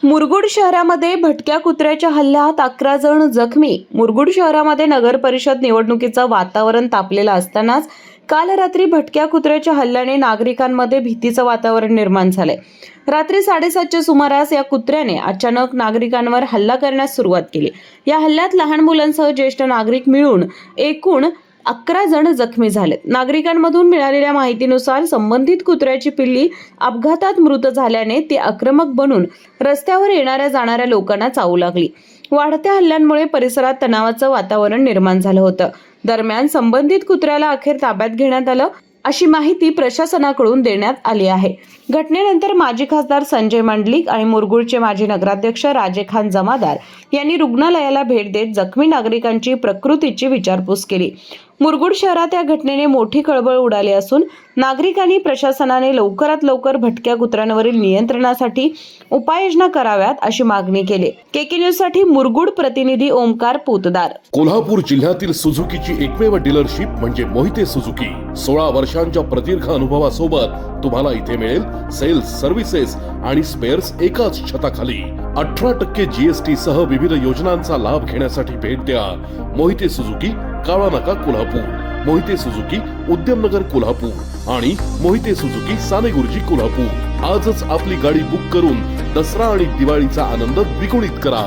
मुरगुड शहरामध्ये भटक्या कुत्र्याच्या हल्ल्यात 11 जण जखमी। मुरगुड शहरामध्ये नगर परिषद निवडणुकीचं वातावरण तापलेलं असतानाच काल रात्री भटक्या कुत्र्याच्या हल्ल्याने नागरिकांमध्ये भीतीचं वातावरण निर्माण झालंय। रात्री 7:30च्या सुमारास या कुत्र्याने अचानक नागरिकांवर हल्ला करण्यास सुरुवात केली। या हल्ल्यात लहान मुलांसह ज्येष्ठ नागरिक मिळून एकूण 11 जण जखमी झालेत। नागरिकांमधून मिळालेल्या माहितीनुसार संबंधित कुत्र्याची पिल्ली अपघातात मृत झाल्याने ती आक्रमक बनून रस्त्यावर येणाऱ्या जाणाऱ्या लोकांना चावू लागली। वाढत्या हल्ल्यांमुळे परिसरात तणावाचं वातावरण निर्माण झालं होतं। दरम्यान संबंधित कुत्र्याला अखेर ताब्यात घेण्यात आलं, अशी माहिती प्रशासनाकडून देण्यात आली आहे। घटनेनंतर माजी खासदार संजय मंडलिक आणि मुरगुडचे माजी नगराध्यक्ष राजेखान जमादार यांनी रुग्णालयाला भेट देत जखमी नागरिकांची प्रकृतीची विचारपूस केली। मुरगुड शहरात या घटनेने मोठी खळबळ उडाली असून नागरिकांनी प्रशासनाने लवकरात लवकर भटक्या कुत्र्यांवरील नियंत्रणासाठी उपाययोजना कराव्यात अशी मागणी केली। केके न्यूज साठी मुरगुड प्रतिनिधी ओमकार पोतदार। कोल्हापूर जिल्ह्यातील सुझुकीची एकमेव डीलरशिप म्हणजे मोहिते सुझुकी। 16 वर्षांच्या प्रदीर्घ अनुभवासोबत तुम्हाला इथे मिळेल सेल्स, सर्व्हिसेस आणि स्पेअर्स एकाच छताखाली। 18% GST सह विविध योजनांचा लाभ घेण्यासाठी भेट द्या मोहिते सुझुकी, काळा नाका, कोल्हापूर। मोहिते सुझुकी, उद्यमनगर, कोल्हापूर आणि मोहिते सुझुकी, सानेगुरुजी, कोल्हापूर। आजच आपली गाडी बुक करून दसरा आणि दिवाळीचा आनंद द्विगुणित करा।